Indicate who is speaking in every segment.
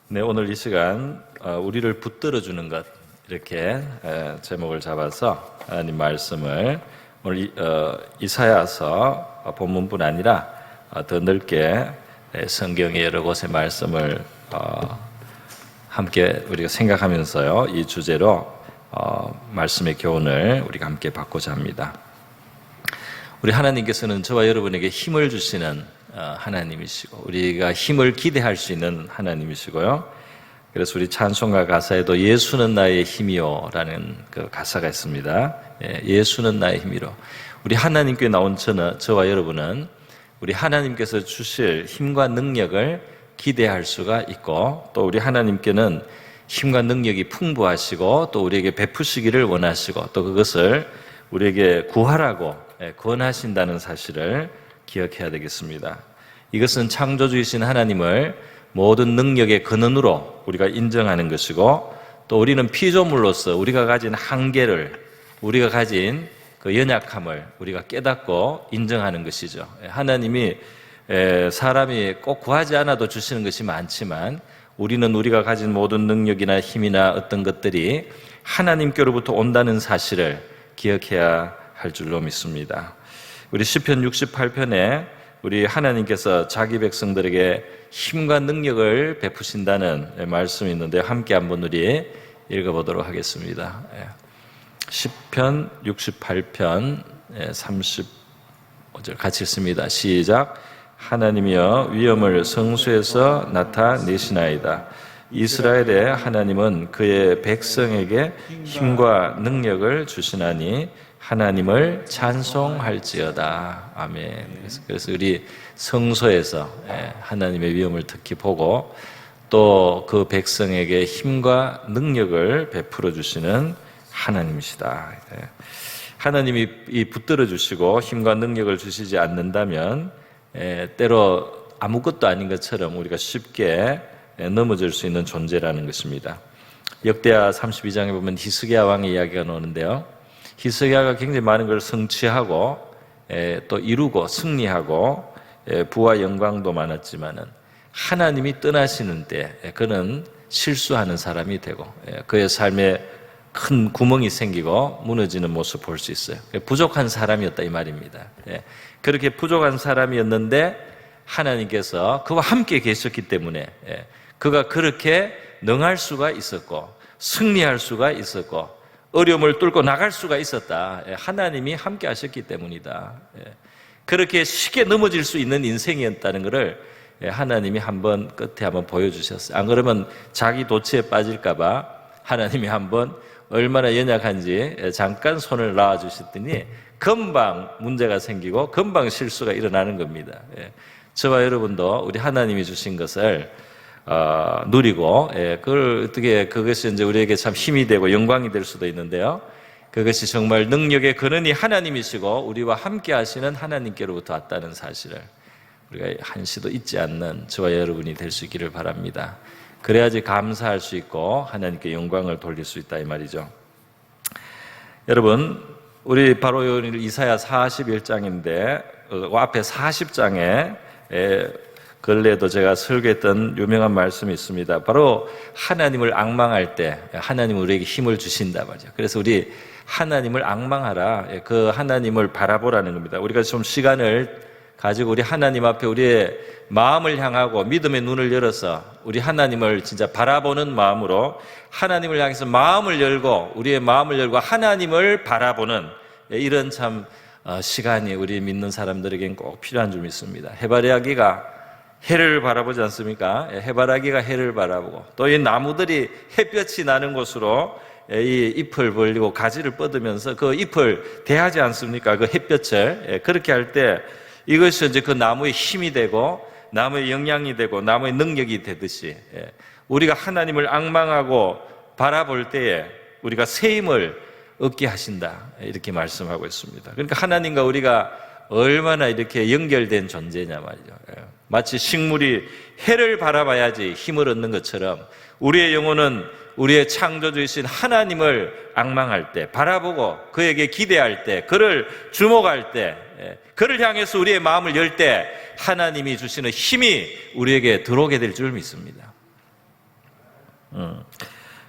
Speaker 1: 네, 오늘 이 시간 우리를 붙들어주는 것 이렇게 제목을 잡아서 하나님 말씀을 오늘 이사야서 본문뿐 아니라 더 넓게 성경의 여러 곳의 말씀을 함께 우리가 생각하면서요, 이 주제로 말씀의 교훈을 우리가 함께 받고자 합니다. 우리 하나님께서는 저와 여러분에게 힘을 주시는 하나님이시고 우리가 힘을 기대할 수 있는 하나님이시고요. 그래서 우리 찬송가 가사에도 예수는 나의 힘이요 라는 그 가사가 있습니다. 예수는 나의 힘이로. 우리 하나님께 나온 저와 여러분은 우리 하나님께서 주실 힘과 능력을 기대할 수가 있고, 또 우리 하나님께는 힘과 능력이 풍부하시고 또 우리에게 베푸시기를 원하시고 또 그것을 우리에게 구하라고 권하신다는 사실을 기억해야 되겠습니다. 이것은 창조주이신 하나님을 모든 능력의 근원으로 우리가 인정하는 것이고, 또 우리는 피조물로서 우리가 가진 한계를, 우리가 가진 그 연약함을 우리가 깨닫고 인정하는 것이죠. 하나님이 사람이 꼭 구하지 않아도 주시는 것이 많지만 우리는 우리가 가진 모든 능력이나 힘이나 어떤 것들이 하나님께로부터 온다는 사실을 기억해야 할 줄로 믿습니다. 우리 시편 68편에 우리 하나님께서 자기 백성들에게 힘과 능력을 베푸신다는 말씀이 있는데 함께 한번 우리 읽어보도록 하겠습니다. 시편 68편 35절 같이 읽습니다. 시작. 하나님이여 위엄을 성수에서 나타내시나이다. 이스라엘의 하나님은 그의 백성에게 힘과 능력을 주시나니 하나님을 찬송할지어다. 아멘. 그래서 우리 성소에서 하나님의 위엄을 특히 보고 또 그 백성에게 힘과 능력을 베풀어 주시는 하나님이시다. 하나님이 붙들어 주시고 힘과 능력을 주시지 않는다면 때로 아무것도 아닌 것처럼 우리가 쉽게 넘어질 수 있는 존재라는 것입니다. 역대하 32장에 보면 히스기야 왕의 이야기가 나오는데요. 히스기야가 굉장히 많은 걸 성취하고 또 이루고 승리하고 부와 영광도 많았지만은 하나님이 떠나시는 때 그는 실수하는 사람이 되고 그의 삶에 큰 구멍이 생기고 무너지는 모습을 볼 수 있어요. 부족한 사람이었다 이 말입니다. 그렇게 부족한 사람이었는데 하나님께서 그와 함께 계셨기 때문에 그가 그렇게 능할 수가 있었고 승리할 수가 있었고 어려움을 뚫고 나갈 수가 있었다. 하나님이 함께 하셨기 때문이다. 그렇게 쉽게 넘어질 수 있는 인생이었다는 것을 하나님이 끝에 한번 보여주셨어요. 안 그러면 자기 도취에 빠질까봐 하나님이 한번 얼마나 연약한지 잠깐 손을 놔주셨더니 금방 문제가 생기고 금방 실수가 일어나는 겁니다. 저와 여러분도 우리 하나님이 주신 것을 누리고 그것이 이제 우리에게 참 힘이 되고 영광이 될 수도 있는데요. 그것이 정말 능력의 근원이 하나님이시고 우리와 함께 하시는 하나님께로부터 왔다는 사실을 우리가 한시도 잊지 않는 저와 여러분이 될 수 있기를 바랍니다. 그래야지 감사할 수 있고 하나님께 영광을 돌릴 수 있다 이 말이죠. 여러분, 우리 바로 이사야 41장인데 앞에 40장에 근래에도 제가 설교했던 유명한 말씀이 있습니다. 바로 하나님을 앙망할 때 하나님은 우리에게 힘을 주신다 말이죠. 그래서 우리 하나님을 앙망하라, 그 하나님을 바라보라는 겁니다. 우리가 좀 시간을 가지고 우리 하나님 앞에 우리의 마음을 향하고 믿음의 눈을 열어서 우리 하나님을 진짜 바라보는 마음으로 하나님을 향해서 마음을 열고 우리의 마음을 열고 하나님을 바라보는 이런 참 시간이 우리 믿는 사람들에게는 꼭 필요한 줄 믿습니다. 해바라기가 해를 바라보지 않습니까? 해바라기가 해를 바라보고 또 이 나무들이 햇볕이 나는 곳으로 이 잎을 벌리고 가지를 뻗으면서 그 잎을 대하지 않습니까? 그 햇볕을. 그렇게 할 때 이것이 이제 그 나무의 힘이 되고 나무의 영향이 되고 나무의 능력이 되듯이 우리가 하나님을 앙망하고 바라볼 때에 우리가 새 힘을 얻게 하신다 이렇게 말씀하고 있습니다. 그러니까 하나님과 우리가 얼마나 이렇게 연결된 존재냐 말이죠. 마치 식물이 해를 바라봐야지 힘을 얻는 것처럼 우리의 영혼은 우리의 창조주이신 하나님을 앙망할 때, 바라보고 그에게 기대할 때, 그를 주목할 때, 그를 향해서 우리의 마음을 열 때 하나님이 주시는 힘이 우리에게 들어오게 될 줄 믿습니다.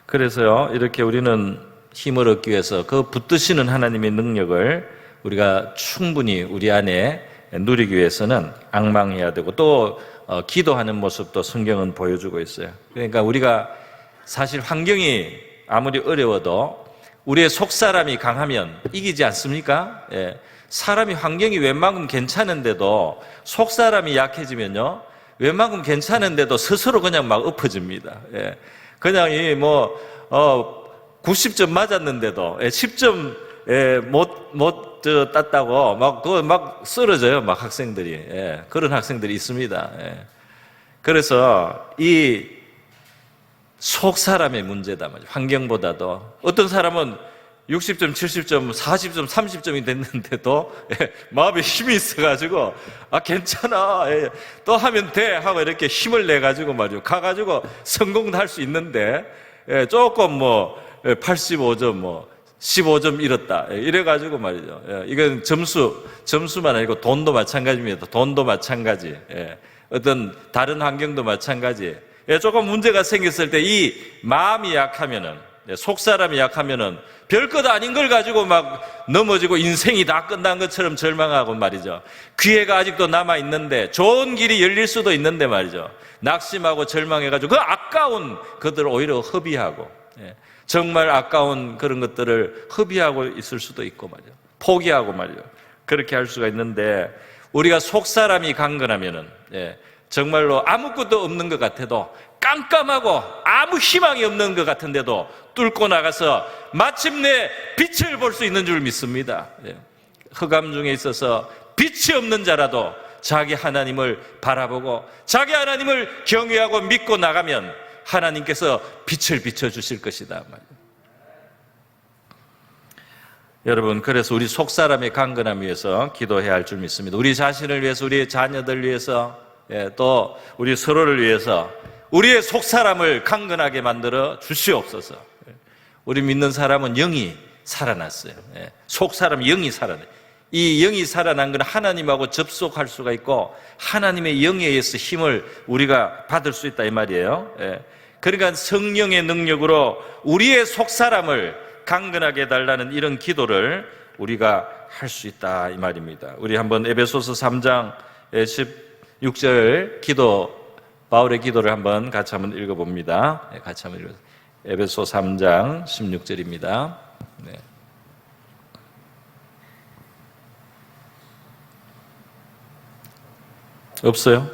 Speaker 1: 그래서요, 이렇게 우리는 힘을 얻기 위해서 그 붙드시는 하나님의 능력을 우리가 충분히 우리 안에 누리기 위해서는 앙망해야 되고 또 기도하는 모습도 성경은 보여주고 있어요. 그러니까 우리가 사실 환경이 아무리 어려워도 우리의 속사람이 강하면 이기지 않습니까? 예. 사람이 환경이 웬만큼 괜찮은데도 속사람이 약해지면요, 웬만큼 괜찮은데도 스스로 그냥 막 엎어집니다. 예. 그냥 90점 맞았는데도 10점 못 땄다고 막 쓰러져요, 막 학생들이. 예. 그런 학생들이 있습니다. 예. 그래서 이 속 사람의 문제다 말이죠. 환경보다도. 어떤 사람은 60점, 70점, 40점, 30점이 됐는데도 마음에 힘이 있어가지고 괜찮아, 또 하면 돼 하고 이렇게 힘을 내가지고 말이죠. 가가지고 성공도 할 수 있는데 조금 85점 15점 잃었다 이래가지고 말이죠. 이건 점수만 아니고 돈도 마찬가지입니다. 돈도 마찬가지. 어떤 다른 환경도 마찬가지. 조금 문제가 생겼을 때 이 마음이 약하면은, 속 사람이 약하면은 별것 아닌 걸 가지고 막 넘어지고 인생이 다 끝난 것처럼 절망하고 말이죠. 기회가 아직도 남아 있는데 좋은 길이 열릴 수도 있는데 말이죠. 낙심하고 절망해가지고 그 아까운 것들을 오히려 허비하고, 정말 아까운 그런 것들을 허비하고 있을 수도 있고 말이죠. 포기하고 말이죠. 그렇게 할 수가 있는데 우리가 속 사람이 강건하면은, 정말로 아무것도 없는 것 같아도 깜깜하고 아무 희망이 없는 것 같은데도 뚫고 나가서 마침내 빛을 볼 수 있는 줄 믿습니다. 흑암 중에 있어서 빛이 없는 자라도 자기 하나님을 바라보고 자기 하나님을 경외하고 믿고 나가면 하나님께서 빛을 비춰주실 것이다. 여러분, 그래서 우리 속사람의 강건함 위해서 기도해야 할 줄 믿습니다. 우리 자신을 위해서, 우리 자녀들 위해서, 또 우리 서로를 위해서 우리의 속사람을 강건하게 만들어 주시옵소서. 우리 믿는 사람은 영이 살아났어요. 속사람 영이 살아나요. 이 영이 살아난 건 하나님하고 접속할 수가 있고 하나님의 영에 의해서 힘을 우리가 받을 수 있다 이 말이에요. 그러니까 성령의 능력으로 우리의 속사람을 강건하게 해달라는 이런 기도를 우리가 할 수 있다 이 말입니다. 우리 한번 에베소서 3장 16절 바울의 기도를 같이 한번 읽어봅니다. 같이 한번 읽어보세요. 에베소 3장 16절입니다. 없어요?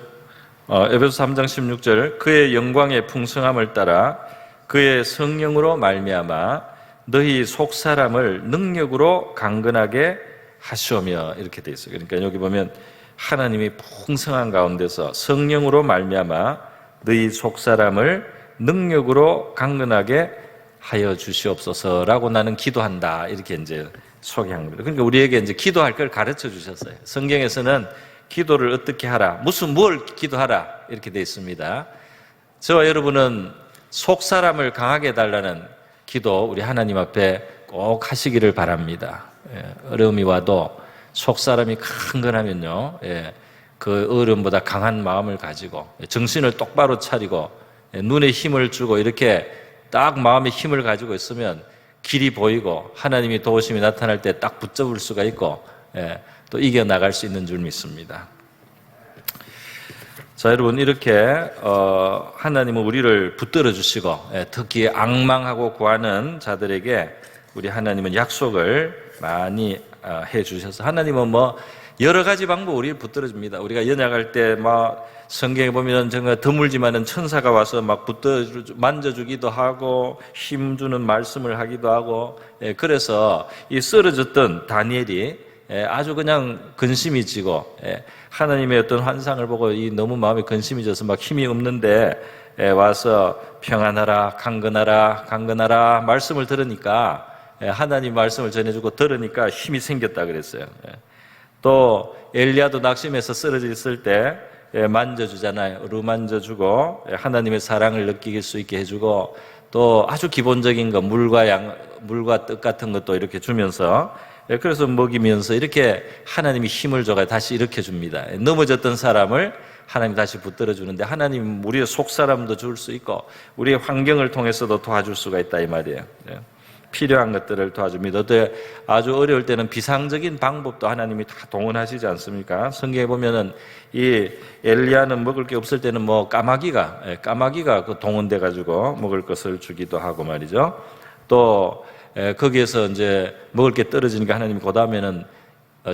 Speaker 1: 에베소 3장 16절, 그의 영광의 풍성함을 따라 그의 성령으로 말미암아 너희 속사람을 능력으로 강건하게 하시오며, 이렇게 돼 있어요. 그러니까 여기 보면 하나님이 풍성한 가운데서 성령으로 말미암아 너희 속사람을 능력으로 강건하게 하여 주시옵소서라고 나는 기도한다, 이렇게 이제 소개한 겁니다. 그러니까 우리에게 이제 기도할 걸 가르쳐 주셨어요. 성경에서는 기도를 어떻게 하라, 뭘 기도하라 이렇게 되어 있습니다. 저와 여러분은 속사람을 강하게 해달라는 기도 우리 하나님 앞에 꼭 하시기를 바랍니다. 어려움이 와도 속사람이 강건하면요, 그 어려움보다 강한 마음을 가지고 정신을 똑바로 차리고 눈에 힘을 주고 이렇게 딱 마음에 힘을 가지고 있으면 길이 보이고 하나님이 도우심이 나타날 때 딱 붙잡을 수가 있고 또 이겨나갈 수 있는 줄 믿습니다. 자, 여러분, 이렇게 하나님은 우리를 붙들어 주시고 특히 앙망하고 구하는 자들에게 우리 하나님은 약속을 많이 해 주셔서 하나님은 여러 가지 방법 우리를 붙들어 줍니다. 우리가 연약할 때 성경에 보면 정말 드물지만은 천사가 와서 만져주기도 하고 힘주는 말씀을 하기도 하고, 그래서 이 쓰러졌던 다니엘이 아주 그냥 근심이 지고 하나님의 어떤 환상을 보고 너무 마음에 근심이 져서 막 힘이 없는데 와서 평안하라, 강건하라, 강건하라 말씀을 들으니까, 하나님 말씀을 전해주고 들으니까 힘이 생겼다 그랬어요. 또 엘리야도 낙심해서 쓰러져 있을 때 만져주잖아요. 만져주고 하나님의 사랑을 느낄 수 있게 해주고, 또 아주 기본적인 거 물과 떡 같은 것도 이렇게 주면서, 그래서 먹이면서 이렇게 하나님이 힘을 줘가 다시 일으켜 줍니다. 넘어졌던 사람을 하나님 다시 붙들어 주는데, 하나님 우리의 속 사람도 줄 수 있고 우리의 환경을 통해서도 도와줄 수가 있다 이 말이에요. 필요한 것들을 도와줍니다. 또 아주 어려울 때는 비상적인 방법도 하나님이 다 동원하시지 않습니까? 성경에 보면은 이 엘리야는 먹을 게 없을 때는 뭐 까마귀가 그 동원돼 가지고 먹을 것을 주기도 하고 말이죠. 또 거기에서 이제 먹을 게 떨어지니까 하나님이 그 다음에는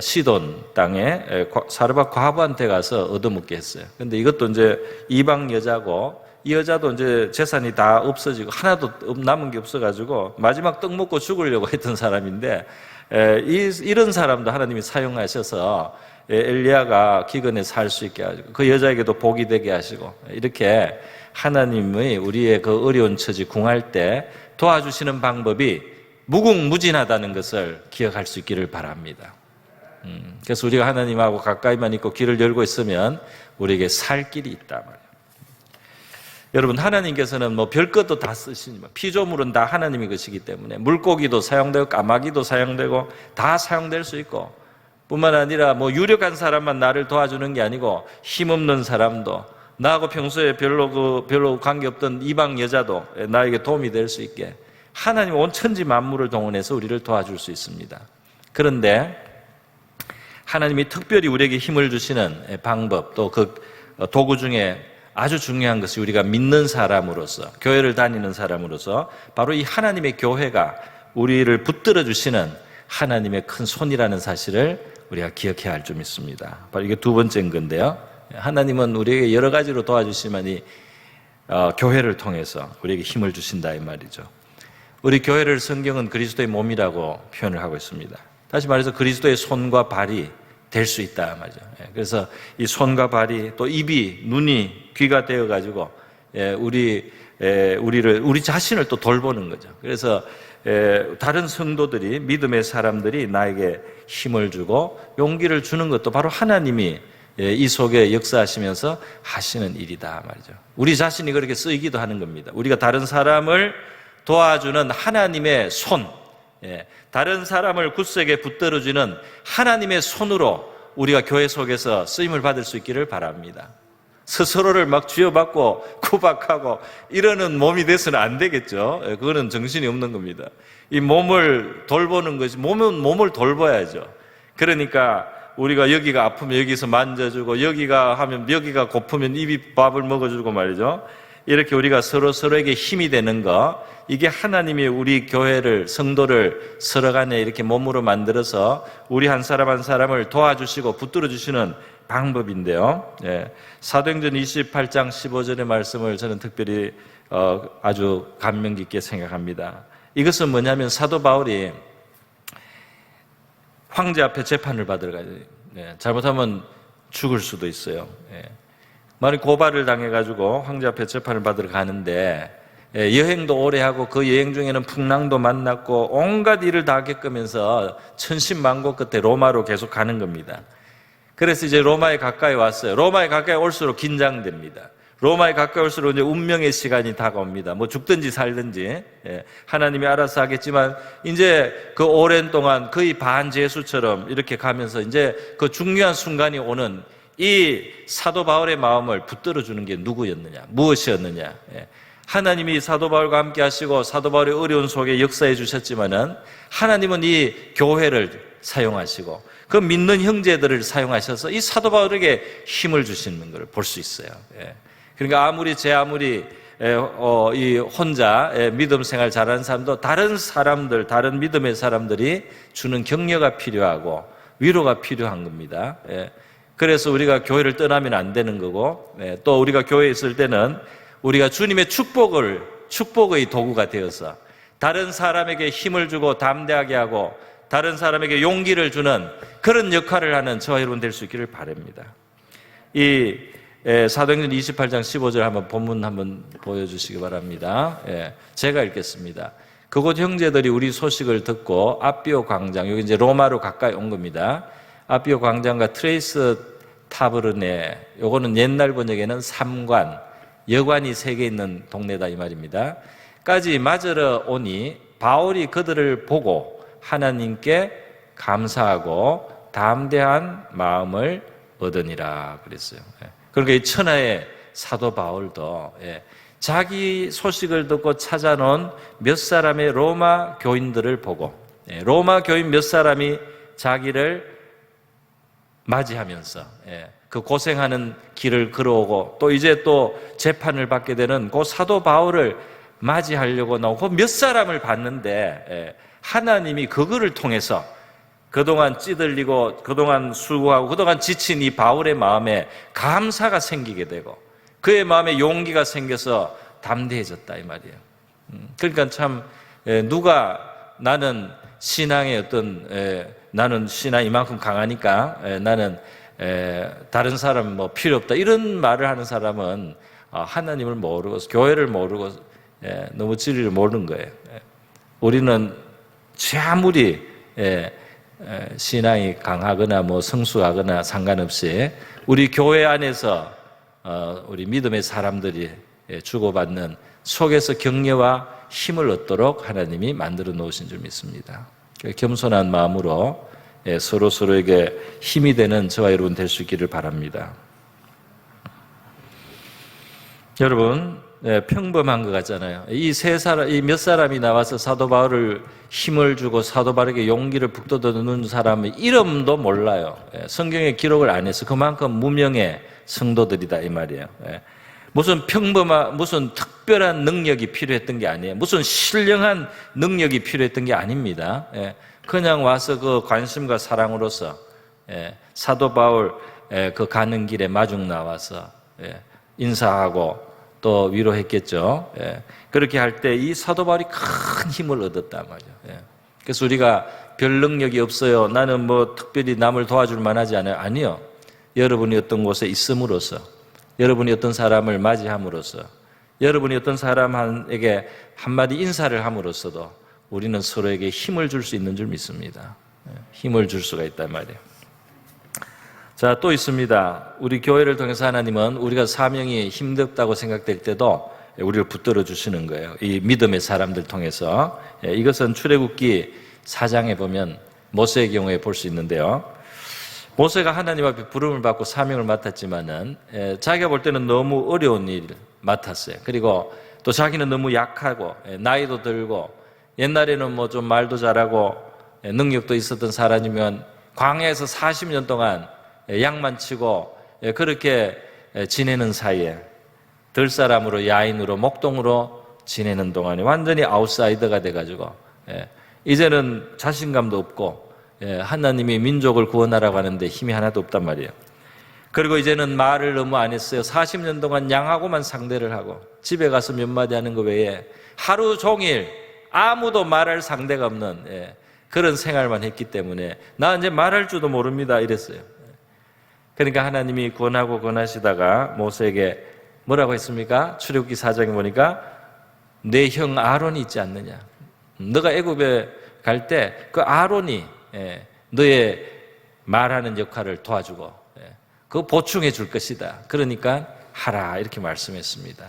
Speaker 1: 시돈 땅에 사르밧 과부한테 가서 얻어먹게 했어요. 근데 이것도 이제 이방 여자고, 이 여자도 이제 재산이 다 없어지고 하나도 남은 게 없어가지고 마지막 떡 먹고 죽으려고 했던 사람인데, 이런 사람도 하나님이 사용하셔서 엘리야가 기근에 살 수 있게 하시고 그 여자에게도 복이 되게 하시고, 이렇게 하나님의 우리의 그 어려운 처지 궁할 때 도와주시는 방법이 무궁무진하다는 것을 기억할 수 있기를 바랍니다. 그래서 우리가 하나님하고 가까이만 있고 길을 열고 있으면 우리에게 살 길이 있다 말이에요. 여러분, 하나님께서는 뭐 별것도 다 쓰시지만 피조물은 다 하나님이 것이기 때문에 물고기도 사용되고 까마귀도 사용되고 다 사용될 수 있고, 뿐만 아니라 뭐 유력한 사람만 나를 도와주는 게 아니고 힘없는 사람도, 나하고 평소에 별로 관계없던 이방 여자도 나에게 도움이 될 수 있게 하나님 온 천지 만물을 동원해서 우리를 도와줄 수 있습니다. 그런데 하나님이 특별히 우리에게 힘을 주시는 방법, 또 그 도구 중에 아주 중요한 것이 우리가 믿는 사람으로서, 교회를 다니는 사람으로서 바로 이 하나님의 교회가 우리를 붙들어 주시는 하나님의 큰 손이라는 사실을 우리가 기억해야 할 점 있습니다. 바로 이게 두 번째인 건데요. 하나님은 우리에게 여러 가지로 도와주시면 이 교회를 통해서 우리에게 힘을 주신다 이 말이죠. 우리 교회를 성경은 그리스도의 몸이라고 표현을 하고 있습니다. 다시 말해서 그리스도의 손과 발이 될 수 있다 말이죠. 그래서 이 손과 발이, 또 입이, 눈이, 귀가 되어 가지고 우리 자신을 또 돌보는 거죠. 그래서 다른 성도들이, 믿음의 사람들이 나에게 힘을 주고 용기를 주는 것도 바로 하나님이 이 속에 역사하시면서 하시는 일이다 말이죠. 우리 자신이 그렇게 쓰이기도 하는 겁니다. 우리가 다른 사람을 도와주는 하나님의 손, 다른 사람을 굳세게 붙들어주는 하나님의 손으로 우리가 교회 속에서 쓰임을 받을 수 있기를 바랍니다. 스스로를 막 쥐어받고 구박하고 이러는 몸이 돼서는 안 되겠죠. 그거는 정신이 없는 겁니다. 이 몸을 돌보는 것이, 몸을 돌봐야죠. 그러니까 우리가 여기가 아프면 여기서 만져주고, 여기가 고프면 입이 밥을 먹어주고 말이죠. 이렇게 우리가 서로에게 힘이 되는 거, 이게 하나님이 우리 교회를, 성도를 서로 간에 이렇게 몸으로 만들어서 우리 한 사람 한 사람을 도와주시고 붙들어 주시는 방법인데요. 사도행전 28장 15절의 말씀을 저는 특별히 아주 감명 깊게 생각합니다. 이것은 뭐냐면 사도 바울이 황제 앞에 재판을 받으러 가요. 잘못하면 죽을 수도 있어요. 만약 고발을 당해가지고 황제 앞에 재판을 받으러 가는데, 여행도 오래 하고 그 여행 중에는 풍랑도 만났고 온갖 일을 다 겪으면서 천신만고 끝에 로마로 계속 가는 겁니다. 그래서 이제 로마에 가까이 왔어요. 로마에 가까이 올수록 긴장됩니다. 로마에 가까이 올수록 이제 운명의 시간이 다가옵니다. 뭐 죽든지 살든지 하나님이 알아서 하겠지만, 이제 그 오랜 동안 거의 반제수처럼 이렇게 가면서 이제 그 중요한 순간이 오는, 이 사도 바울의 마음을 붙들어 주는 게 누구였느냐, 무엇이었느냐. 하나님이 사도 바울과 함께 하시고 사도 바울의 어려운 속에 역사해 주셨지만은, 하나님은 이 교회를 사용하시고 그 믿는 형제들을 사용하셔서 이 사도 바울에게 힘을 주시는 걸 볼 수 있어요. 그러니까 아무리 이 혼자 믿음 생활 잘하는 사람도 다른 사람들, 다른 믿음의 사람들이 주는 격려가 필요하고 위로가 필요한 겁니다. 그래서 우리가 교회를 떠나면 안 되는 거고, 또 우리가 교회에 있을 때는 우리가 주님의 축복의 도구가 되어서 다른 사람에게 힘을 주고 담대하게 하고 다른 사람에게 용기를 주는 그런 역할을 하는 저와 여러분 될 수 있기를 바랍니다. 이 사도행전 28장 15절 한번 본문 한번 보여주시기 바랍니다. 제가 읽겠습니다. 그곳 형제들이 우리 소식을 듣고 아비오 광장, 여기 이제 로마로 가까이 온 겁니다. 아비오 광장과 트레이스 타브르네, 요거는 옛날 번역에는 삼관, 여관이 3개 있는 동네다 이 말입니다. 까지 맞으러 오니 바울이 그들을 보고 하나님께 감사하고 담대한 마음을 얻으니라 그랬어요. 그러니까 이 천하의 사도 바울도 자기 소식을 듣고 찾아놓은 몇 사람의 로마 교인들을 보고 로마 교인 몇 사람이 자기를 맞이하면서 그 고생하는 길을 걸어오고 또 이제 또 재판을 받게 되는 그 사도 바울을 맞이하려고 나오고 몇 사람을 봤는데 하나님이 그거를 통해서 그동안 찌들리고 그동안 수고하고 그동안 지친 이 바울의 마음에 감사가 생기게 되고 그의 마음에 용기가 생겨서 담대해졌다 이 말이에요. 그러니까 참 누가 나는 신앙의 나는 신앙이 이만큼 강하니까 나는 다른 사람 뭐 필요 없다 이런 말을 하는 사람은 하나님을 모르고 교회를 모르고 너무 진리를 모르는 거예요. 우리는 아무리 신앙이 강하거나 뭐 성숙하거나 상관없이 우리 교회 안에서 우리 믿음의 사람들이 주고받는 속에서 격려와 힘을 얻도록 하나님이 만들어 놓으신 줄 믿습니다. 겸손한 마음으로 서로에게 힘이 되는 저와 여러분 될 수 있기를 바랍니다. 여러분, 평범한 것 같잖아요. 이 몇 사람이 나와서 사도 바울을 힘을 주고 사도 바울에게 용기를 북돋아주는 사람의 이름도 몰라요. 성경에 기록을 안 해서 그만큼 무명의 성도들이다 이 말이에요. 무슨 무슨 특별한 능력이 필요했던 게 아니에요. 무슨 신령한 능력이 필요했던 게 아닙니다. 그냥 와서 그 관심과 사랑으로서 사도 바울 그 가는 길에 마중 나와서 인사하고 또 위로했겠죠. 그렇게 할 때 이 사도 바울이 큰 힘을 얻었단 말이에요. 그래서 우리가 별 능력이 없어요. 나는 뭐 특별히 남을 도와줄 만하지 않아요. 아니요. 여러분이 어떤 곳에 있음으로써 여러분이 어떤 사람을 맞이함으로써 여러분이 어떤 사람에게 한마디 인사를 함으로써도 우리는 서로에게 힘을 줄 수 있는 줄 믿습니다. 힘을 줄 수가 있단 말이에요. 자, 또 있습니다. 우리 교회를 통해서 하나님은 우리가 사명이 힘들다고 생각될 때도 우리를 붙들어 주시는 거예요. 이 믿음의 사람들 통해서. 이것은 출애굽기 4장에 보면 모세의 경우에 볼 수 있는데요. 모세가 하나님 앞에 부름을 받고 사명을 맡았지만은 자기가 볼 때는 너무 어려운 일을 맡았어요. 그리고 또 자기는 너무 약하고 나이도 들고 옛날에는 뭐 좀 말도 잘하고 능력도 있었던 사람이면 광야에서 40년 동안 양만 치고 그렇게 지내는 사이에 들사람으로 야인으로 목동으로 지내는 동안에 완전히 아웃사이더가 돼가지고 이제는 자신감도 없고 하나님이 민족을 구원하라고 하는데 힘이 하나도 없단 말이에요. 그리고 이제는 말을 너무 안 했어요. 40년 동안 양하고만 상대를 하고 집에 가서 몇 마디 하는 것 외에 하루 종일 아무도 말할 상대가 없는 그런 생활만 했기 때문에 나 이제 말할 줄도 모릅니다 이랬어요. 그러니까 하나님이 권하시다가 모세에게 뭐라고 했습니까? 출애굽기 4장에 보니까 내 형 아론이 있지 않느냐. 너가 애굽에 갈 때 그 아론이 너의 말하는 역할을 도와주고 그거 보충해 줄 것이다. 그러니까 하라 이렇게 말씀했습니다.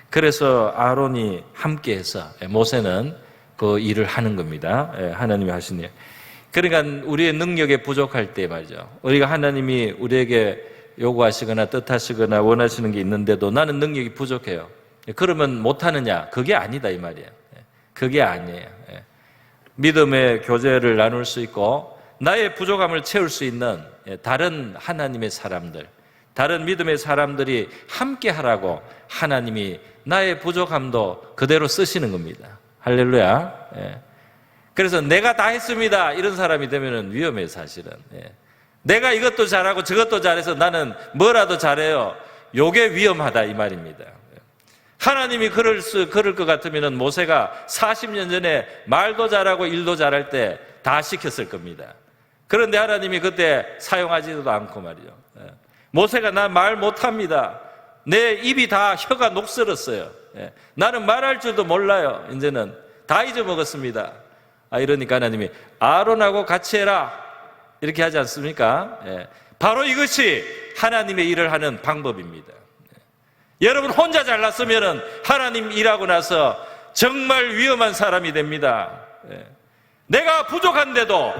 Speaker 1: 그래서 아론이 함께해서 모세는 그 일을 하는 겁니다. 하나님이 하신 일. 그러니까 우리의 능력에 부족할 때 말이죠. 우리가 하나님이 우리에게 요구하시거나 뜻하시거나 원하시는 게 있는데도 나는 능력이 부족해요. 그러면 못하느냐? 그게 아니다 이 말이에요. 그게 아니에요. 믿음의 교제를 나눌 수 있고 나의 부족함을 채울 수 있는 다른 하나님의 사람들, 다른 믿음의 사람들이 함께 하라고 하나님이 나의 부족함도 그대로 쓰시는 겁니다. 할렐루야. 그래서 내가 다 했습니다 이런 사람이 되면 위험해요 사실은. 내가 이것도 잘하고 저것도 잘해서 나는 뭐라도 잘해요. 요게 위험하다 이 말입니다. 하나님이 그럴 것 같으면 모세가 40년 전에 말도 잘하고 일도 잘할 때 다 시켰을 겁니다. 그런데 하나님이 그때 사용하지도 않고 말이죠. 모세가 나 말 못합니다. 내 입이 다 혀가 녹슬었어요. 나는 말할 줄도 몰라요. 이제는 다 잊어먹었습니다. 이러니까 하나님이 아론하고 같이 해라 이렇게 하지 않습니까? 바로 이것이 하나님의 일을 하는 방법입니다. 여러분 혼자 잘났으면 하나님 일하고 나서 정말 위험한 사람이 됩니다. 내가 부족한데도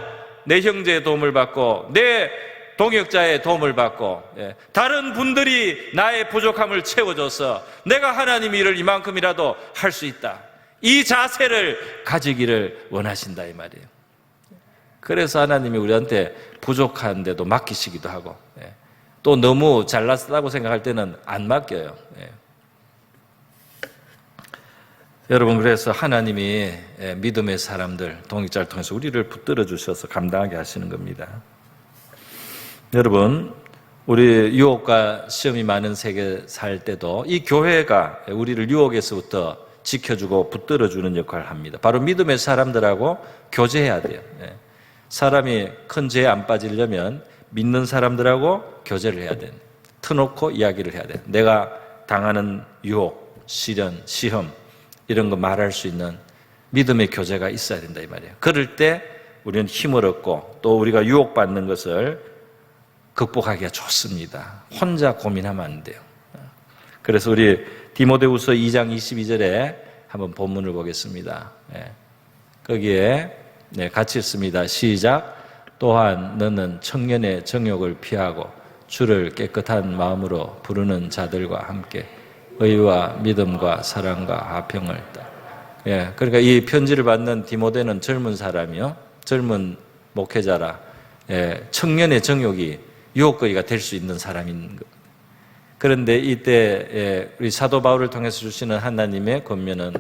Speaker 1: 내 형제의 도움을 받고 내 동역자의 도움을 받고 다른 분들이 나의 부족함을 채워줘서 내가 하나님 일을 이만큼이라도 할 수 있다, 이 자세를 가지기를 원하신다 이 말이에요. 그래서 하나님이 우리한테 부족한데도 맡기시기도 하고, 또 너무 잘났다고 생각할 때는 안 맡겨요. 여러분, 그래서 하나님이 믿음의 사람들, 동역자를 통해서 우리를 붙들어 주셔서 감당하게 하시는 겁니다. 여러분, 우리 유혹과 시험이 많은 세계 살 때도 이 교회가 우리를 유혹에서부터 지켜주고 붙들어주는 역할을 합니다. 바로 믿음의 사람들하고 교제해야 돼요. 사람이 큰 죄에 안 빠지려면 믿는 사람들하고 교제를 해야 돼요. 터놓고 이야기를 해야 돼요. 내가 당하는 유혹, 시련, 시험 이런 거 말할 수 있는 믿음의 교제가 있어야 된다 이 말이에요. 그럴 때 우리는 힘을 얻고 또 우리가 유혹받는 것을 극복하기가 좋습니다. 혼자 고민하면 안 돼요. 그래서 우리 디모데후서 2장 22절에 한번 본문을 보겠습니다. 거기에 같이 읽습니다. 시작. 또한 너는 청년의 정욕을 피하고 주를 깨끗한 마음으로 부르는 자들과 함께 의와 믿음과 사랑과 화평을 따. 그러니까 이 편지를 받는 디모데는 젊은 사람이요, 젊은 목회자라 청년의 정욕이 유혹거리가 될 수 있는 사람인 겁니다. 그런데 이때 우리 사도 바울을 통해서 주시는 하나님의 권면은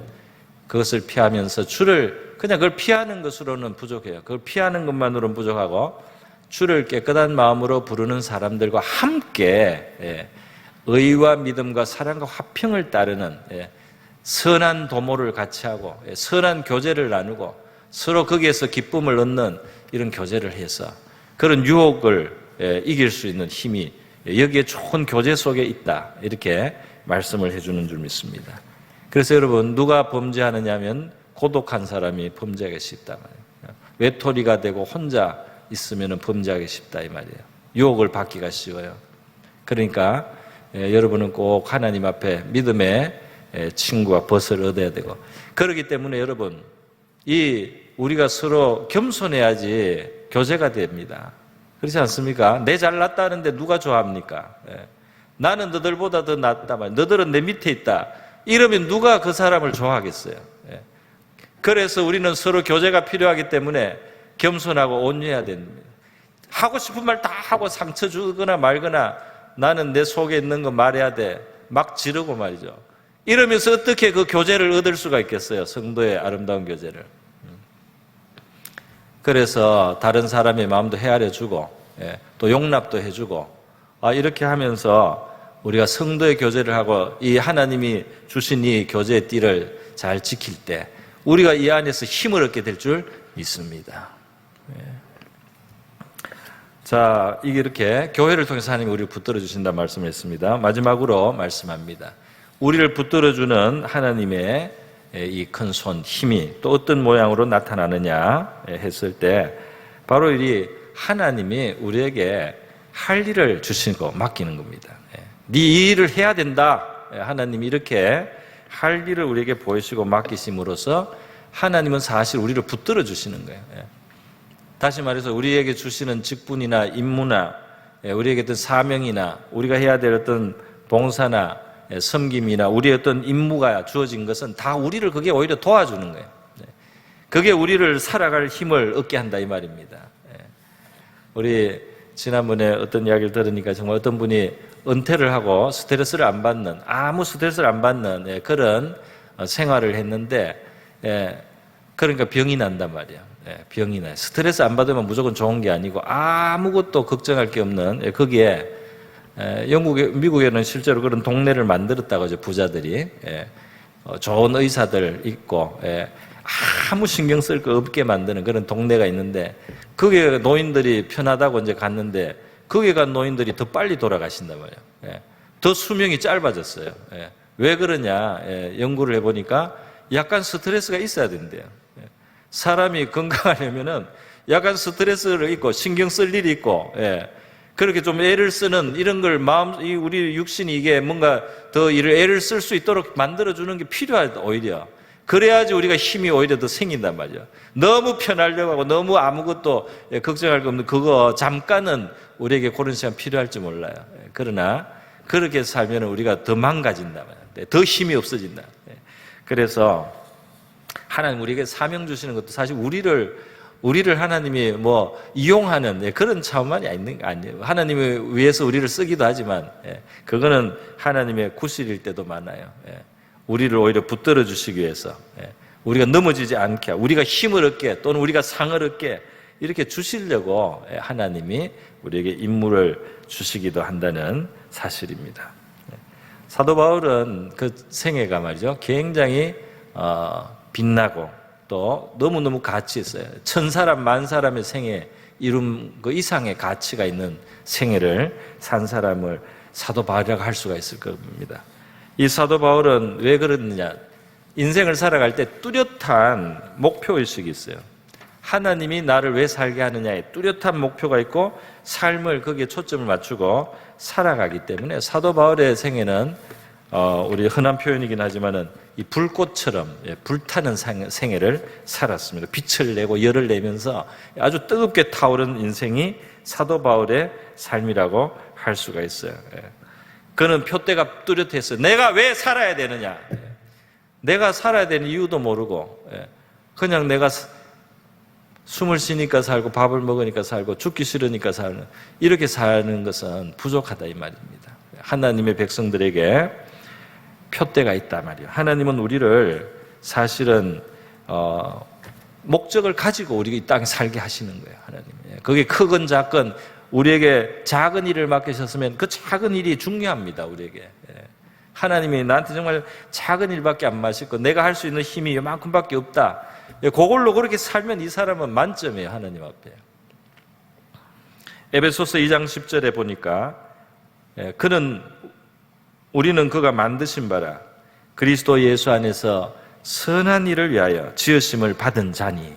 Speaker 1: 그것을 피하면서 주를 그냥 그걸 피하는 것으로는 부족해요. 그걸 피하는 것만으로는 부족하고 주를 깨끗한 마음으로 부르는 사람들과 함께 의와 믿음과 사랑과 화평을 따르는 선한 도모를 같이 하고 선한 교제를 나누고 서로 거기에서 기쁨을 얻는 이런 교제를 해서 그런 유혹을 이길 수 있는 힘이 여기에 좋은 교제 속에 있다, 이렇게 말씀을 해주는 줄 믿습니다. 그래서 여러분, 누가 범죄하느냐 하면 고독한 사람이 범죄하기 쉽다 말이에요. 외톨이가 되고 혼자 있으면 범죄하기 쉽다 이 말이에요. 유혹을 받기가 쉬워요. 그러니까 여러분은 꼭 하나님 앞에 믿음의 친구와 벗을 얻어야 되고, 그렇기 때문에 여러분, 우리가 서로 겸손해야지 교제가 됩니다. 그렇지 않습니까? 내 잘났다는데 누가 좋아합니까? 나는 너들보다 더 낫다, 너들은 내 밑에 있다, 이러면 누가 그 사람을 좋아하겠어요? 그래서 우리는 서로 교제가 필요하기 때문에 겸손하고 온유해야 됩니다. 하고 싶은 말 다 하고 상처 주거나 말거나 나는 내 속에 있는 거 말해야 돼, 막 지르고 말이죠. 이러면서 어떻게 그 교제를 얻을 수가 있겠어요? 성도의 아름다운 교제를. 그래서 다른 사람의 마음도 헤아려주고 또 용납도 해주고, 이렇게 하면서 우리가 성도의 교제를 하고 이 하나님이 주신 이 교제의 띠를 잘 지킬 때 우리가 이 안에서 힘을 얻게 될 줄 믿습니다. 자, 이게 이렇게 교회를 통해서 하나님이 우리를 붙들어 주신다는 말씀을 했습니다. 마지막으로 말씀합니다. 우리를 붙들어주는 하나님의 이 큰 손, 힘이 또 어떤 모양으로 나타나느냐 했을 때 바로 이 하나님이 우리에게 할 일을 주시고 맡기는 겁니다. 네 일을 해야 된다. 하나님이 이렇게 할 일을 우리에게 보이시고 맡기심으로써 하나님은 사실 우리를 붙들어 주시는 거예요. 다시 말해서 우리에게 주시는 직분이나 임무나 우리에게 어떤 사명이나 우리가 해야 될 어떤 봉사나 섬김이나 우리의 어떤 임무가 주어진 것은 다 우리를 그게 오히려 도와주는 거예요. 그게 우리를 살아갈 힘을 얻게 한다 이 말입니다. 우리 지난번에 어떤 이야기를 들으니까 정말 어떤 분이 은퇴를 하고 스트레스를 안 받는, 아무 스트레스를 안 받는 그런 생활을 했는데 그러니까 병이 난단 말이에요. 병이 나요. 스트레스 안 받으면 무조건 좋은 게 아니고 아무것도 걱정할 게 없는, 거기에 미국에는 실제로 그런 동네를 만들었다고 하죠. 부자들이 좋은 의사들 있고 아무 신경 쓸 거 없게 만드는 그런 동네가 있는데, 거기에 노인들이 편하다고 이제 갔는데 거기에 간 노인들이 더 빨리 돌아가신단 말이에요. 더 수명이 짧아졌어요. 왜 그러냐 연구를 해보니까 약간 스트레스가 있어야 된대요. 사람이 건강하려면은 약간 스트레스를 있고 신경 쓸 일이 있고 그렇게 좀 애를 쓰는 이런 걸 우리 육신이 이게 뭔가 더 애를 쓸 수 있도록 만들어주는 게 필요하다 오히려. 그래야지 우리가 힘이 오히려 더 생긴단 말이죠. 너무 편하려고 하고 너무 아무것도 걱정할 거 없는 그거 잠깐은 우리에게 그런 시간 필요할지 몰라요. 그러나 그렇게 살면 우리가 더 망가진다 말이에요. 더 힘이 없어진다. 그래서 하나님 우리에게 사명 주시는 것도 사실 우리를 하나님이 뭐 이용하는 그런 차원만이 있는 거 아니에요. 하나님을 위해서 우리를 쓰기도 하지만 그거는 하나님의 구실일 때도 많아요. 우리를 오히려 붙들어 주시기 위해서 우리가 넘어지지 않게, 우리가 힘을 얻게 또는 우리가 상을 얻게 이렇게 주시려고 하나님이 우리에게 임무를 주시기도 한다는 사실입니다. 사도 바울은 그 생애가 말이죠, 굉장히 빛나고 또 너무너무 가치 있어요. 1000사람, 10,000사람의 생애 이룬 그 이상의 가치가 있는 생애를 산 사람을 사도 바울이라고 할 수가 있을 겁니다. 이 사도 바울은 왜 그러느냐? 인생을 살아갈 때 뚜렷한 목표의식이 있어요. 하나님이 나를 왜 살게 하느냐에 뚜렷한 목표가 있고 삶을 거기에 초점을 맞추고 살아가기 때문에 사도 바울의 생애는 우리 흔한 표현이긴 하지만은 이 불꽃처럼 불타는 생애를 살았습니다. 빛을 내고 열을 내면서 아주 뜨겁게 타오른 인생이 사도 바울의 삶이라고 할 수가 있어요. 그는 표대가 뚜렷했어요. 내가 왜 살아야 되느냐? 내가 살아야 되는 이유도 모르고 그냥 내가 숨을 쉬니까 살고 밥을 먹으니까 살고 죽기 싫으니까 사는, 이렇게 사는 것은 부족하다 이 말입니다. 하나님의 백성들에게 표대가 있단 말이에요. 하나님은 우리를 사실은 목적을 가지고 우리가 이 땅에 살게 하시는 거예요. 하나님. 그게 크건 작건 우리에게 작은 일을 맡기셨으면 그 작은 일이 중요합니다. 우리에게. 하나님이 나한테 정말 작은 일밖에 안 맡기고 내가 할 수 있는 힘이 이만큼밖에 없다. 그걸로 그렇게 살면 이 사람은 만점이에요. 하나님 앞에. 에베소서 2장 10절에 보니까 우리는 그가 만드신 바라 그리스도 예수 안에서 선한 일을 위하여 지으심을 받은 자니.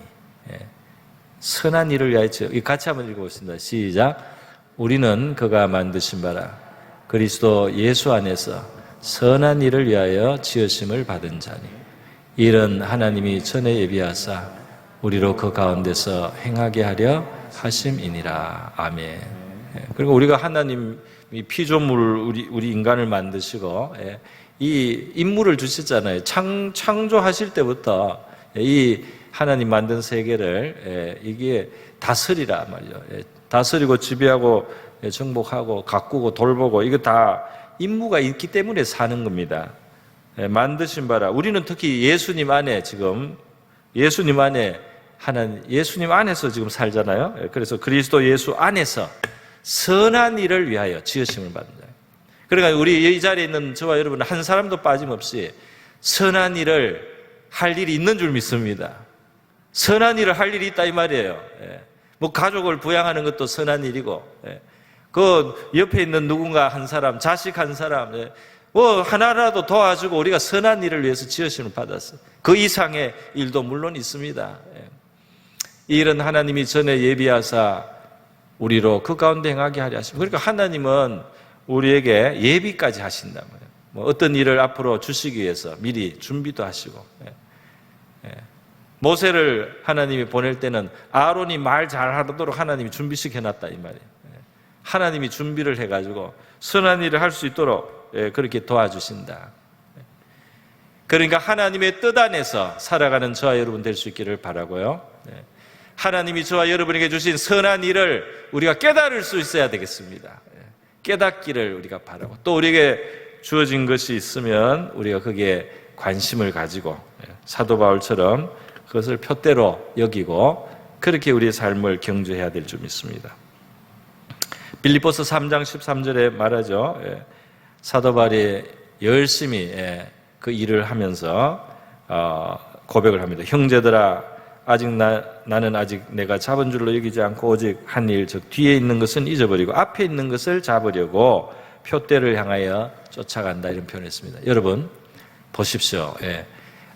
Speaker 1: 선한 일을 위하여 같이 한번 읽어보겠습니다. 시작. 우리는 그가 만드신 바라 그리스도 예수 안에서 선한 일을 위하여 지으심을 받은 자니 이는 하나님이 전에 예비하사 우리로 그 가운데서 행하게 하려 하심이니라. 아멘. 그리고 우리가 하나님이 피조물 우리 인간을 만드시고 이 인물을 주셨잖아요. 창조하실 때부터 이 하나님 만든 세계를 이게 다스리라 말이죠. 다스리고 지배하고 정복하고 가꾸고 돌보고 이거 다 임무가 있기 때문에 사는 겁니다. 만드신 바라 우리는 특히 예수님 안에 지금 예수님 안에 예수님 안에서 지금 살잖아요. 그래서 그리스도 예수 안에서 선한 일을 위하여 지으심을 받는 자예요. 그러니까 우리 이 자리에 있는 저와 여러분 한 사람도 빠짐없이 선한 일을 할 일이 있는 줄 믿습니다. 선한 일을 할 일이 있다 이 말이에요. 뭐 가족을 부양하는 것도 선한 일이고, 그 옆에 있는 누군가 한 사람, 자식 한 사람, 뭐 하나라도 도와주고 우리가 선한 일을 위해서 지으심을 받았어요. 그 이상의 일도 물론 있습니다. 이 일은 하나님이 전에 예비하사 우리로 그 가운데 행하게 하려 하십니다. 그러니까 하나님은 우리에게 예비까지 하신단 말이에요. 뭐 어떤 일을 앞으로 주시기 위해서 미리 준비도 하시고. 모세를 하나님이 보낼 때는 아론이 말 잘하도록 하나님이 준비시켜놨다 이 말이에요. 하나님이 준비를 해가지고 선한 일을 할 수 있도록 그렇게 도와주신다. 그러니까 하나님의 뜻 안에서 살아가는 저와 여러분 될 수 있기를 바라고요. 하나님이 저와 여러분에게 주신 선한 일을 우리가 깨달을 수 있어야 되겠습니다. 깨닫기를 우리가 바라고 또 우리에게 주어진 것이 있으면 우리가 거기에 관심을 가지고 사도 바울처럼 그것을 표대로 여기고 그렇게 우리의 삶을 경주해야 될 줄 믿습니다. 빌립보서 3장 13절에 말하죠. 사도 바울이 열심히 그 일을 하면서 고백을 합니다. 형제들아 아직 나는 아직 내가 잡은 줄로 여기지 않고 오직 한 일 즉 뒤에 있는 것은 잊어버리고 앞에 있는 것을 잡으려고 표대를 향하여 쫓아간다 이런 표현을 했습니다. 여러분 보십시오.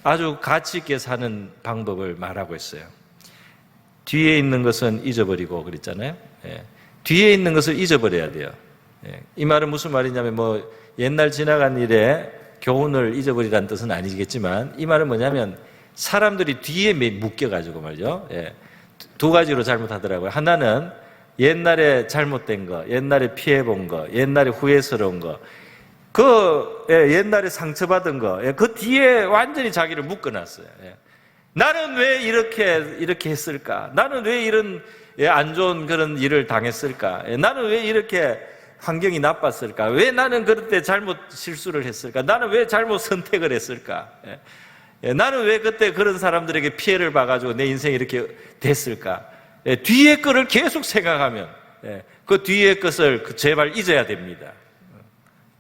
Speaker 1: 아주 가치 있게 사는 방법을 말하고 있어요. 뒤에 있는 것은 잊어버리고 그랬잖아요. 뒤에 있는 것을 잊어버려야 돼요. 이 말은 무슨 말이냐면 뭐 옛날 지나간 일에 교훈을 잊어버리라는 뜻은 아니겠지만 이 말은 뭐냐면 사람들이 뒤에 묶여가지고 말이죠. 예. 두 가지로 잘못하더라고요. 하나는 옛날에 잘못된 거, 옛날에 피해본 거, 옛날에 후회스러운 거, 옛날에 상처받은 거, 그 뒤에 완전히 자기를 묶어놨어요. 나는 왜 이렇게 했을까? 나는 왜 이런 안 좋은 그런 일을 당했을까? 나는 왜 이렇게 환경이 나빴을까? 왜 나는 그때 잘못 실수를 했을까? 나는 왜 잘못 선택을 했을까? 나는 왜 그때 그런 사람들에게 피해를 봐가지고 내 인생이 이렇게 됐을까? 뒤의 것을 계속 생각하면 그 뒤의 것을 제발 잊어야 됩니다.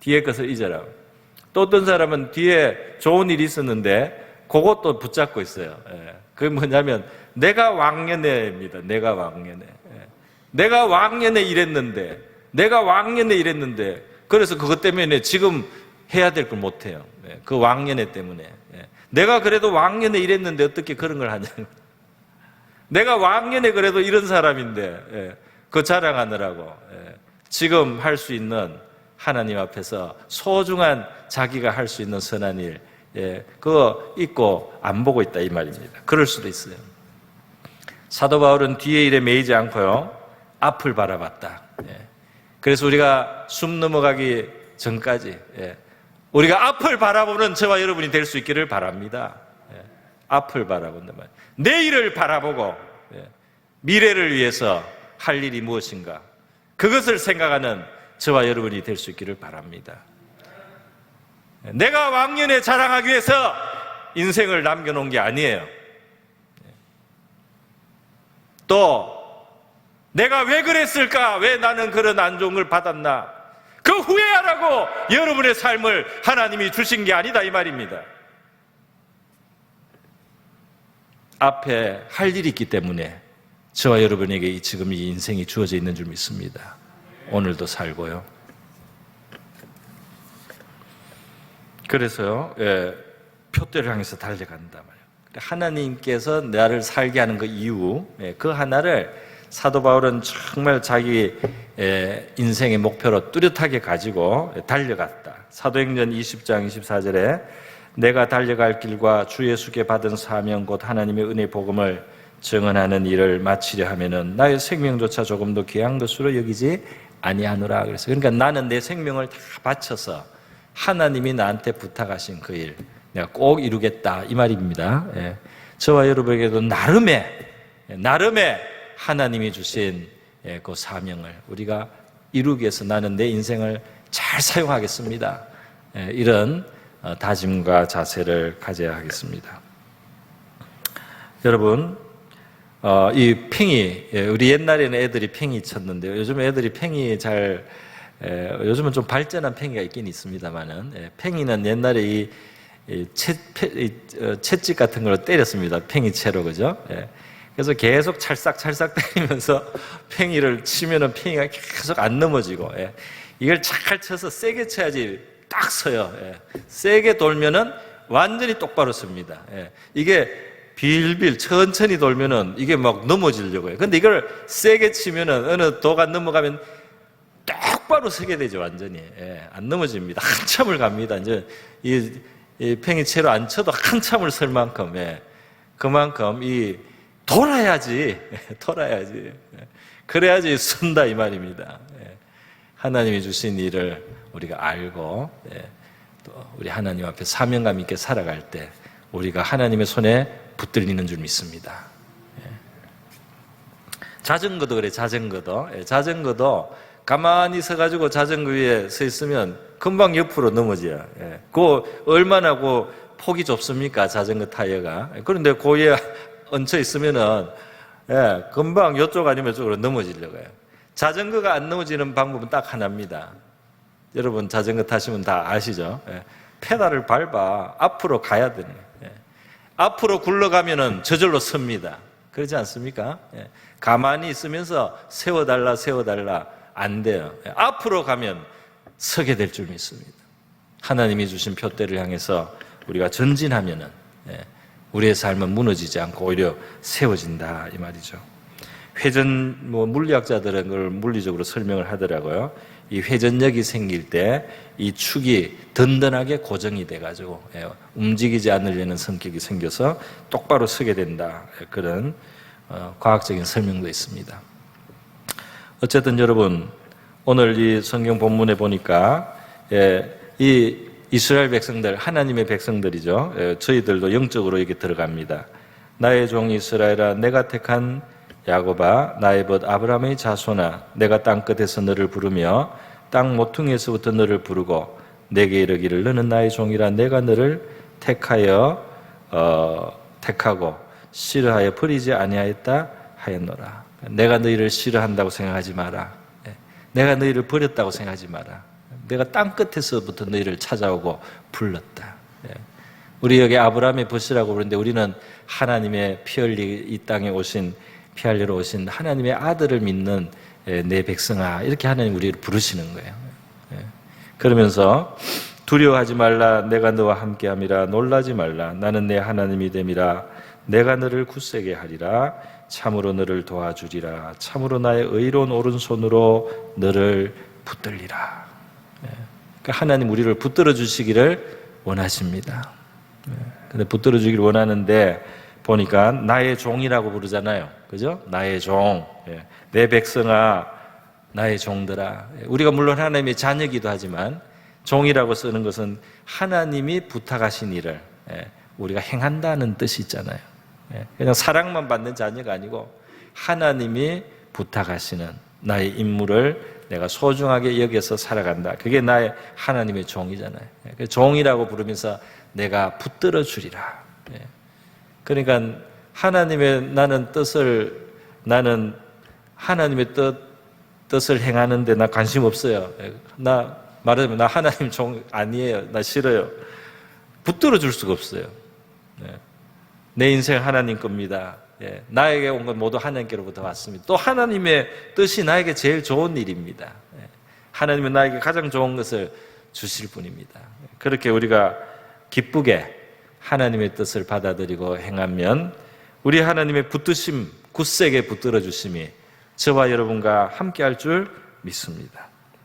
Speaker 1: 뒤의 것을 잊어라. 또 어떤 사람은 뒤에 좋은 일이 있었는데 그것도 붙잡고 있어요. 그게 뭐냐면 내가 왕년에입니다. 내가 왕년에. 내가 왕년에 이랬는데 그래서 그것 때문에 지금 해야 될 걸 못해요. 그 왕년에 때문에. 내가 그래도 왕년에 이랬는데 어떻게 그런 걸 하냐고. 내가 왕년에 그래도 이런 사람인데 그 자랑하느라고 지금 할 수 있는 하나님 앞에서 소중한 자기가 할 수 있는 선한 일 그거 잊고 안 보고 있다 이 말입니다. 그럴 수도 있어요. 사도 바울은 뒤의 일에 매이지 않고요 앞을 바라봤다. 그래서 우리가 숨 넘어가기 전까지 우리가 앞을 바라보는 저와 여러분이 될 수 있기를 바랍니다. 앞을 바라본다 말. 내일을 바라보고 미래를 위해서 할 일이 무엇인가 그것을 생각하는 저와 여러분이 될 수 있기를 바랍니다. 내가 왕년에 자랑하기 위해서 인생을 남겨놓은 게 아니에요. 또 내가 왜 그랬을까? 왜 나는 그런 안 좋은 걸 받았나? 그 후회하라고 여러분의 삶을 하나님이 주신 게 아니다 이 말입니다. 앞에 할 일이 있기 때문에 저와 여러분에게 지금 이 인생이 주어져 있는 줄 믿습니다. 오늘도 살고요. 그래서요, 표대를 향해서 달려간다 말이에요. 하나님께서 나를 살게 하는 그 이유, 그 하나를 사도 바울은 정말 자기 인생의 목표로 뚜렷하게 가지고 달려갔다. 사도행전 20장 24절에 내가 달려갈 길과 주 예수께 받은 사명 곧 하나님의 은혜 복음을 증언하는 일을 마치려 하면은 나의 생명조차 조금도 귀한 것으로 여기지 아니하노라. 그래서 그러니까 나는 내 생명을 다 바쳐서 하나님이 나한테 부탁하신 그 일 내가 꼭 이루겠다 이 말입니다. 저와 여러분에게도 나름의 하나님이 주신 그 사명을 우리가 이루기 위해서 나는 내 인생을 잘 사용하겠습니다. 이런 다짐과 자세를 가져야 하겠습니다. 여러분, 이 팽이, 우리 옛날에는 애들이 팽이 쳤는데요. 요즘 애들이 팽이 요즘은 좀 발전한 팽이가 있긴 있습니다만은, 팽이는 옛날에 채찍 같은 걸로 때렸습니다. 팽이채로, 그죠? 그래서 계속 찰싹찰싹 때리면서 팽이를 치면은 팽이가 계속 안 넘어지고, 이걸 잘 쳐서 세게 쳐야지 딱 서요. 세게 돌면은 완전히 똑바로 섭니다. 이게 빌빌 천천히 돌면은 이게 막 넘어지려고 해요. 근데 이걸 세게 치면은 어느 도가 넘어가면 똑바로 서게 되죠, 완전히. 안 넘어집니다. 한참을 갑니다. 이제 이 팽이채로 안 쳐도 한참을 설 만큼, 그만큼 돌아야지. 그래야지 쓴다 이 말입니다. 하나님이 주신 일을 우리가 알고 또 우리 하나님 앞에 사명감 있게 살아갈 때 우리가 하나님의 손에 붙들리는 줄 믿습니다. 자전거도 그래. 자전거도 가만히 서가지고 자전거 위에 서 있으면 금방 옆으로 넘어져요. 그 얼마나 그 폭이 좁습니까? 자전거 타이어가. 그런데 그 위에 얹혀 있으면은 금방 이쪽 아니면 이쪽으로 넘어지려고 해요. 자전거가 안 넘어지는 방법은 딱 하나입니다. 여러분 자전거 타시면 다 아시죠? 페달을 밟아 앞으로 가야 되네. 앞으로 굴러가면은 저절로 섭니다. 그렇지 않습니까? 가만히 있으면서 세워달라 안 돼요. 앞으로 가면 서게 될 줄 믿습니다. 하나님이 주신 표대를 향해서 우리가 전진하면은 우리의 삶은 무너지지 않고 오히려 세워진다 이 말이죠. 회전 물리학자들은 그걸 물리적으로 설명을 하더라고요. 이 회전력이 생길 때 이 축이 든든하게 고정이 돼가지고 움직이지 않으려는 성격이 생겨서 똑바로 서게 된다. 그런 과학적인 설명도 있습니다. 어쨌든 여러분, 오늘 이 성경 본문에 보니까 이 이스라엘 백성들, 하나님의 백성들이죠. 저희들도 영적으로 여기 들어갑니다. 나의 종 이스라엘아, 내가 택한 야곱아, 나의 벗 아브라함의 자손아, 내가 땅끝에서 너를 부르며 땅 모퉁이에서부터 너를 부르고 내게 이르기를 너는 나의 종이라, 내가 너를 택하고 싫어하여 버리지 아니하였다 하였노라. 내가 너희를 싫어한다고 생각하지 마라. 내가 너희를 버렸다고 생각하지 마라. 내가 땅끝에서부터 너희를 찾아오고 불렀다. 우리 여기 아브라함의 벗이라고 부르는데 우리는 하나님의 피 흘리 이 땅에 오신, 피 흘리러 오신 하나님의 아들을 믿는 내 백성아, 이렇게 하나님 우리를 부르시는 거예요. 그러면서 두려워하지 말라, 내가 너와 함께함이라. 놀라지 말라, 나는 내 하나님이 됨이라. 내가 너를 굳세게 하리라. 참으로 너를 도와주리라. 참으로 나의 의로운 오른손으로 너를 붙들리라. 그러니까 하나님 우리를 붙들어 주시기를 원하십니다. 근데 붙들어 주기를 원하는데 보니까 나의 종이라고 부르잖아요. 그죠? 나의 종. 내 백성아, 나의 종들아. 우리가 물론 하나님의 자녀이기도 하지만 종이라고 쓰는 것은 하나님이 부탁하신 일을 우리가 행한다는 뜻이 있잖아요. 그냥 사랑만 받는 자녀가 아니고 하나님이 부탁하시는 나의 임무를 내가 소중하게 여겨서 살아간다. 그게 나의 하나님의 종이잖아요. 종이라고 부르면서 내가 붙들어 주리라. 그러니까 하나님의 나는 하나님의 뜻을 행하는데 나 관심 없어요. 말하자면 나 하나님 종 아니에요. 나 싫어요. 붙들어 줄 수가 없어요. 내 인생 하나님 겁니다. 나에게 온 건 모두 하나님께로부터 왔습니다. 또 하나님의 뜻이 나에게 제일 좋은 일입니다. 하나님은 나에게 가장 좋은 것을 주실 분입니다. 그렇게 우리가 기쁘게 하나님의 뜻을 받아들이고 행하면 우리 하나님의 붙드심, 굳세게 붙들어 주심이 저와 여러분과 함께 할 줄 믿습니다.